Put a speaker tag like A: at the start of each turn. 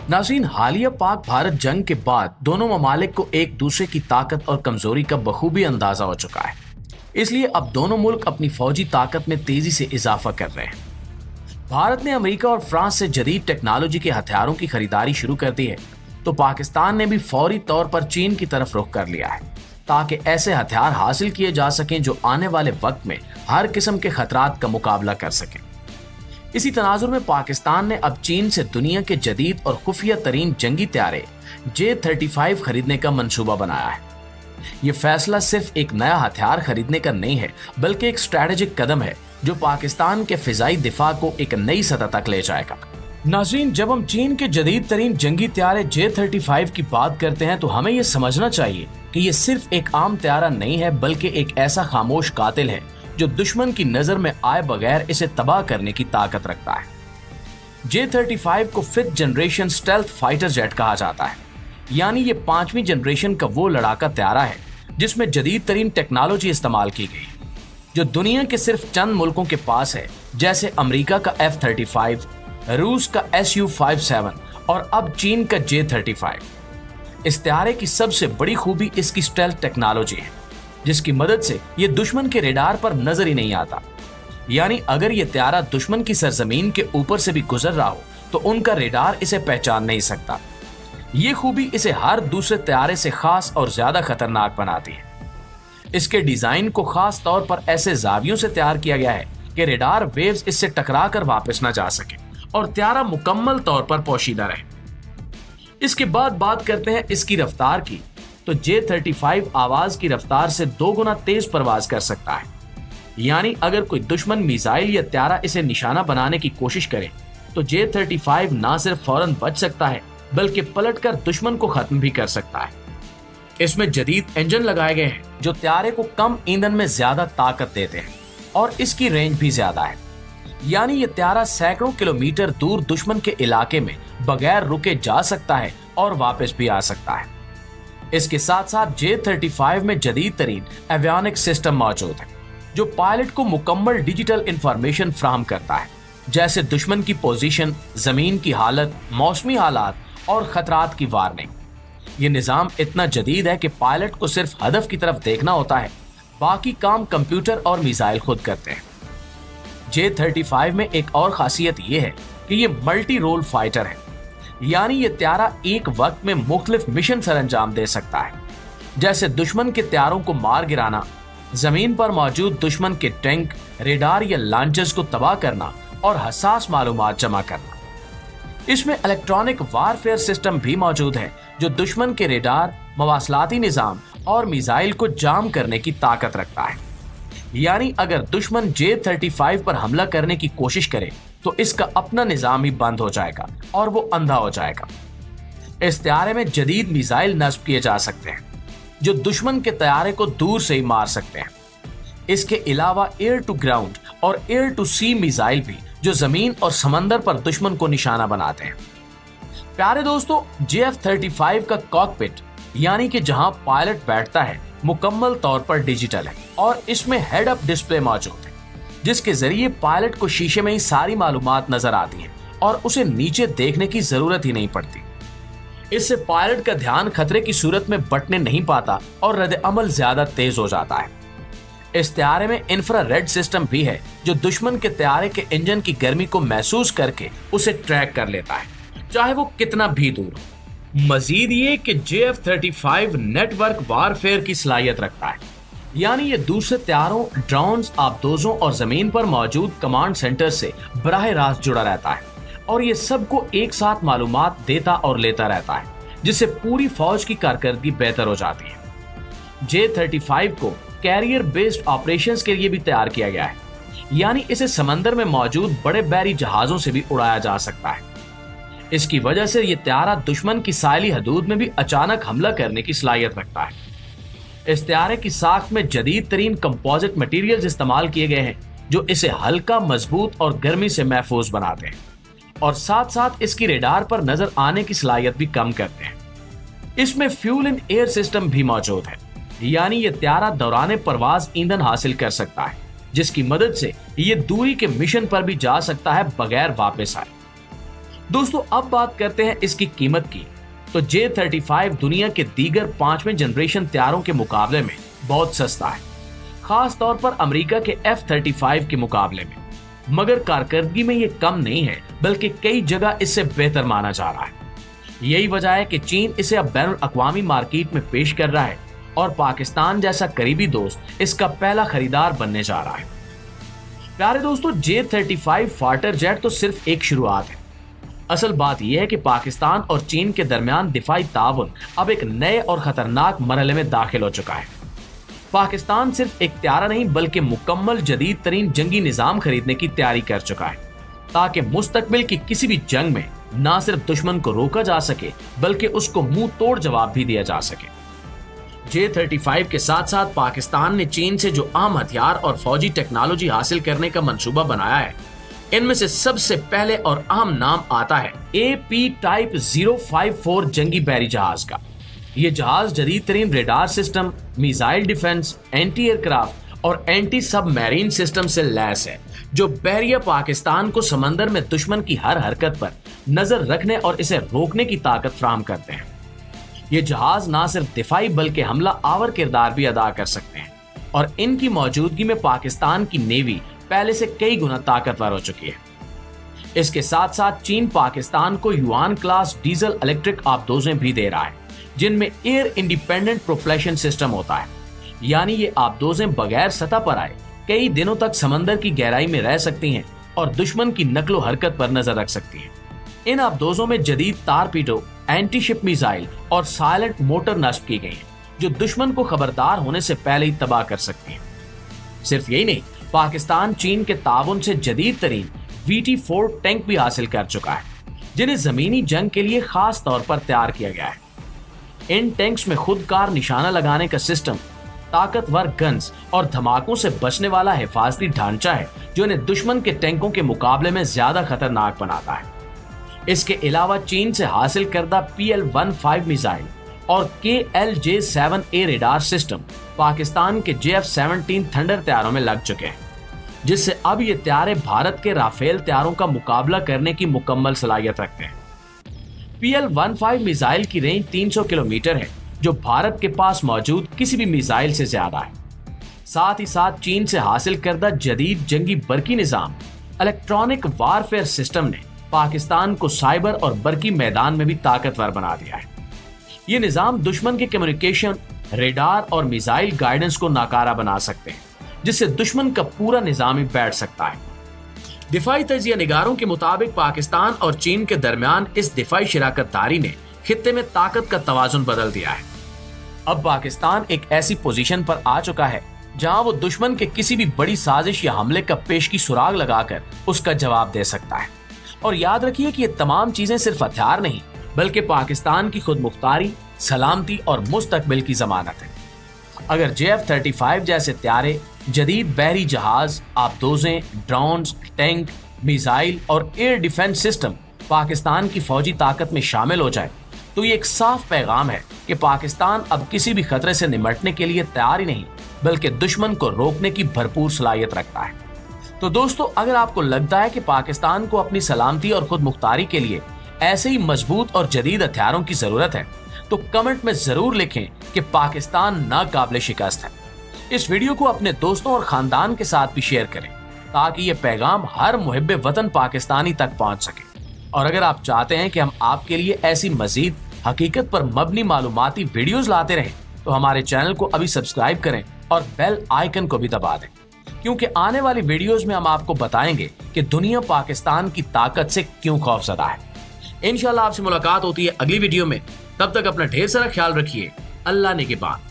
A: नाज़रीन, हालिया पाक भारत जंग के बाद दोनों ममालिक को एक दूसरे की ताकत और कमजोरी का बखूबी अंदाजा हो चुका है। इसलिए अब दोनों मुल्क अपनी फौजी ताकत में तेजी से इजाफा कर रहे हैं। भारत ने अमेरिका और फ्रांस से जदीद टेक्नोलॉजी के हथियारों की खरीदारी शुरू कर दी है, तो पाकिस्तान ने भी फौरी तौर पर चीन की तरफ रुख कर लिया है, ताकि ऐसे हथियार हासिल किए जा सकें जो आने वाले वक्त में हर किस्म के खतरात का मुकाबला कर सकें। इसी तनाजुर में पाकिस्तान ने अब चीन से दुनिया के जदीद और खुफिया तरीन जंगी त्यारे J-35 खरीदने का मंसूबा बनाया है। ये फैसला सिर्फ एक नया हथियार खरीदने का नहीं है, बल्कि एक स्ट्रैटेजिक कदम है जो पाकिस्तान के फिजाई दिफा को एक नई सतह तक ले जाएगा। नाज़रीन, जब हम चीन के जदीद तरीन जंगी त्यारे J-35 की बात करते हैं तो हमें यह समझना चाहिए कि ये सिर्फ एक आम त्यारा नहीं है, बल्कि एक ऐसा खामोश कातिल है जो दुश्मन की नजर में आए बगैर इसे तबाह करने की ताकत रखता है। J-35 को 5th generation stealth fighter jet कहा जाता है, यानी ये 5वीं जनरेशन का वो लड़ाका त्यारा है जिसमें जदीद तरीन टेक्नोलॉजी इस्तेमाल की गई, जो दुनिया के सिर्फ चंद मुल्कों के पास है, जैसे अमेरिका का F-35, रूस का Su-57 और अब चीन का J-35। इस त्यारे की सबसे बड़ी खूबी इसकी स्टेल्थ टेक्नोलॉजी है, जिसकी मदद से ये दुश्मन के रेडार पर नजर ही नहीं आता। यानी अगर ये त्यारा दुश्मन की सरजमीन के ऊपर से भी गुजर रहा हो तो उनका रेडार इसे पहचान नहीं सकता। ये खूबी इसे हर दूसरे त्यारे से खास और ज्यादा खतरनाक बनाती है। इसके डिजाइन को खास तौर पर ऐसे जावियों से तैयार किया गया है कि रेडार वेव्स इससे टकरा कर वापस न जा सके और त्यारा मुकम्मल तौर पर पोशीदा रहे। इसके बाद बात करते हैं इसकी रफ्तार की, तो J-35 आवाज की रफ्तार से 2 गुना तेज परवाज कर सकता है। यानी अगर कोई दुश्मन मिसाइल या त्यारा इसे निशाना बनाने की कोशिश करे तो J-35 ना सिर्फ फौरन बच सकता है, बल्कि पलटकर दुश्मन को खत्म भी कर सकता है। इसमें जदीद इंजन लगाए गए हैं जो त्यारे को कम ईंधन में ज्यादा ताकत देते हैं और इसकी रेंज भी ज्यादा है। यानी ये त्यारा सैकड़ों किलोमीटर दूर दुश्मन के इलाके में बगैर रुके जा सकता है और वापस भी आ सकता है। इसके साथ साथ J-35 में जदीद तरीन एवियोनिक्स सिस्टम मौजूद है जो पायलट को मुकम्मल डिजिटल इंफॉर्मेशन फ्राहम करता है, जैसे दुश्मन की पोजीशन, जमीन की हालत, मौसमी हालात और खतरात की वार्निंग। ये निज़ाम इतना जदीद है कि पायलट को सिर्फ हदफ की तरफ देखना होता है, बाकी काम कंप्यूटर और मिसाइल खुद करते हैं। J-35 में एक और खासियत ये है कि ये मल्टी रोल फाइटर है, यानी ये त्यारा एक वक्त में मुख्तलिफ मिशन सरअंजाम दे सकता है, जैसे दुश्मन के त्यारों को मार गिराना, जमीन पर मौजूद दुश्मन के टैंक, रेडार या लॉन्चर्स को तबाह करना और हसास मालूमात जमा करना। इसमें इलेक्ट्रॉनिक वारफेयर सिस्टम भी मौजूद है जो दुश्मन के रेडार, मवासलाती निज़ाम और मिसाइल को जाम करने की ताकत रखता है। यानी अगर दुश्मन J-35 पर हमला करने की कोशिश करे तो इसका अपना निज़ाम ही बंद हो जाएगा और वो अंधा हो जाएगा। इस त्यारे में जदीद मिसाइल नस्ब किए जा सकते हैं जो दुश्मन के त्यारे को दूर से ही मार सकते हैं। इसके अलावा एयर टू ग्राउंड और एयर टू सी मिसाइल भी जो जमीन और समंदर पर दुश्मन को निशाना बनाते हैं। प्यारे दोस्तों, J-35 का कॉकपिट यानी कि जहां पायलट बैठता है मुकम्मल तौर पर डिजिटल है और इसमें हेड अप डिस्प्ले मौजूद है, जिसके जरिए पायलट को शीशे में ही सारी मालूमात नजर आती है और उसे नीचे देखने की जरूरत ही नहीं पड़ती। इससे पायलट का ध्यान खतरे की सूरत में बटने नहीं पाता और रद्द अमल ज्यादा तेज हो जाता है। इस त्यारे में इंफ्रारेड सिस्टम भी है जो दुश्मन के त्यारे के इंजन की गर्मी को महसूस करके उसे ट्रैक कर लेता है, चाहे वो कितना भी दूर हो। मजीद ये कि J-35 नेटवर्क वारफेयर की सलाहियत रखता है, यानी ये दूसरे त्यारों, ड्रोन्स, आबदोजों और जमीन पर मौजूद कमांड सेंटर से बराह रास्त जुड़ा रहता है और ये सबको एक साथ मालूमात देता और लेता रहता है, जिससे पूरी फौज की कारकर्दगी बेहतर हो जाती है। J-35 को कैरियर बेस्ड ऑपरेशंस के लिए भी तैयार किया गया है, यानी इसे समंदर में मौजूद बड़े बहरी जहाजों से भी उड़ाया जा सकता है। इसकी वजह से यह त्यारा दुश्मन की साइली हदूद में भी अचानक हमला करने की सलाहियत रखता है। इस त्यारे की साख्त में जदीद तरीन कंपोजिट मटेरियल्स इस्तेमाल किए गए हैं जो इसे हल्का, मजबूत और गर्मी से महफूज बनाते हैं और साथ साथ इसकी रेडार पर नजर आने की सलाहियत भी कम करते हैं। इसमें फ्यूल इन एयर सिस्टम भी मौजूद है, यानी यह त्यारा दौरान परवाज ईंधन हासिल कर सकता है, जिसकी मदद से ये दूरी के मिशन पर भी जा सकता है बगैर वापस आए। दोस्तों अब बात करते हैं इसकी कीमत की। तो J-35 दुनिया के दीगर 5वें जनरेशन तैयारों के मुकाबले में बहुत सस्ता है, खास तौर पर अमेरिका के F-35 के मुकाबले में। मगर कारकर्दगी में ये कम नहीं है, बल्कि कई जगह इससे बेहतर माना जा रहा है। यही वजह है कि चीन इसे अब बैनुल अक़वामी मार्केट में पेश कर रहा है और पाकिस्तान जैसा करीबी दोस्त इसका पहला खरीदार बनने जा रहा है। प्यारे दोस्तों, J-35 फाइटर जेट तो सिर्फ एक शुरुआत है। असल बात यह है कि पाकिस्तान और चीन के दरमियान दिफाई ताउन अब एक नए और खतरनाक मरहले में दाखिल हो चुका है। पाकिस्तान सिर्फ एक तैयारा नहीं बल्कि मुकम्मल जदीद तरीन जंगी निजाम खरीदने की तैयारी कर चुका है, ताकि मुस्तकबिल की किसी भी जंग में न सिर्फ दुश्मन को रोका जा सके बल्कि उसको मुंह तोड़ जवाब भी दिया जा सके। J-35 के साथ साथ पाकिस्तान ने चीन से जो अहम हथियार और फौजी टेक्नोलॉजी हासिल करने का मंसूबा बनाया है, इनमें से सबसे पहले और अहम नाम आता है AP टाइप 054 जंगी बहरी जहाज का। ये जहाज जदीद तरीन radar system, missile defence, anti aircraft और एंटी सबमरीन सिस्टम से लैस है, जो बहरिया पाकिस्तान को समंदर में दुश्मन की हर हरकत पर नजर रखने और इसे रोकने की ताकत फराहम करते हैं। ये जहाज न सिर्फ दिफाई बल्कि हमला आवर किरदार भी अदा कर सकते हैं और इनकी मौजूदगी में पाकिस्तान की नेवी पहले से कई गुना ताकतवर हो चुकी है। इसके साथ साथ चीन पाकिस्तान को युआन क्लास डीजल इलेक्ट्रिक आबदोजें भी दे रहा है, जिनमें एयर इंडिपेंडेंट प्रोपल्शन सिस्टम होता है, यानी ये आबदोजें बगैर सतह पर आए कई दिनों तक समंदर की गहराई में रह सकती हैं और दुश्मन की नकलो हरकत पर नजर रख सकती हैं। इन आबदोजों में जदीद टारपीडो, एंटी शिप मिसाइल और साइलेंट मोटर नस्ब की गई हैं, जो दुश्मन को खबरदार होने से पहले ही तबाह कर सकती हैं। सिर्फ यही नहीं, पाकिस्तान चीन के ताउन से जदीद तरीन VT-4 टैंक भी हासिल कर चुका है, जिन्हें जमीनी जंग के लिए खास तौर पर तैयार किया गया है। इन टैंक्स में खुदकार निशाना लगाने का सिस्टम, ताकतवर गन्स और धमाकों से बचने वाला हिफाजती ढांचा है, जो इन्हें दुश्मन के टैंकों के मुकाबले में ज्यादा खतरनाक बनाता है। इसके अलावा चीन से हासिल करदा PL-15 मिसाइल और KLJ-7A रेडार सिस्टम पाकिस्तान के JF-17 थंडर तैयारों में लग चुके हैं, जिससे अब ये तैयारे भारत के राफेल तैयारों का मुकाबला करने की मुकम्मल सलाहियत रखते हैं। PL-15 मिसाइल की रेंज 300 किलोमीटर है, जो भारत के पास मौजूद किसी भी मिसाइल से ज्यादा है। साथ ही साथ चीन से हासिल करदा जदीद जंगी बरकी निजाम इलेक्ट्रॉनिक वारफेयर सिस्टम ने पाकिस्तान को साइबर और बरकी मैदान में भी ताकतवर बना दिया है। ये निजाम दुश्मन के कम्युनिकेशन, रेडार और मिसाइल गाइडेंस को नाकारा बना सकते हैं, जिससे दुश्मन का पूरा निजाम ही बैठ सकता है। दिफाई तजिया निगारों के मुताबिक पाकिस्तान और चीन के दरमियान इस दिफाई शराकतदारी ने खित्ते में ताकत का तवाजुन बदल दिया है। अब पाकिस्तान एक ऐसी पोजीशन पर आ चुका है जहां वो दुश्मन के किसी भी बड़ी साजिश या हमले का पेशगी सुराग लगाकर उसका जवाब दे सकता है। और याद रखिए कि ये तमाम चीजें सिर्फ हथियार नहीं, बल्कि पाकिस्तान की खुद मुख्तारी, सलामती और मुस्तकबिल की जमानत है। अगर JF-35 जैसे तैयारे, जदीद बहरी जहाज, आबदोजें, ड्रोन्स, टैंक, मिसाइल और एयर डिफेंस सिस्टम पाकिस्तान की फौजी ताकत में शामिल हो जाए, तो ये एक साफ पैगाम है कि पाकिस्तान अब किसी भी खतरे से निमटने के लिए तैयार ही नहीं, बल्कि दुश्मन को रोकने की भरपूर सलाहियत रखता है। तो दोस्तों, अगर आपको लगता है कि पाकिस्तान को अपनी सलामती और खुद मुख्तारी के लिए ऐसे ही मजबूत और जदीद हथियारों की जरूरत है, तो कमेंट में जरूर लिखें कि पाकिस्तान नाकाबिले शिकस्त है। इस वीडियो को अपने दोस्तों और खानदान के साथ भी शेयर करें, ताकि ये पैगाम हर मुहिब्बे वतन पाकिस्तानी तक पहुंच सके। और अगर आप चाहते हैं कि हम आपके लिए ऐसी मजीद हकीकत पर मबनी मालूमाती वीडियोस लाते रहें, तो हमारे चैनल को अभी सब्सक्राइब करें और बेल आइकन को भी दबा दें, क्योंकि आने वाली वीडियोस में हम आपको बताएंगे कि दुनिया पाकिस्तान की ताकत से क्यों खौफजदा है। इंशाल्लाह आपसे मुलाकात होती है अगली वीडियो में। तब तक अपना ढेर सारा ख्याल रखिए। अल्लाह ने के बाद।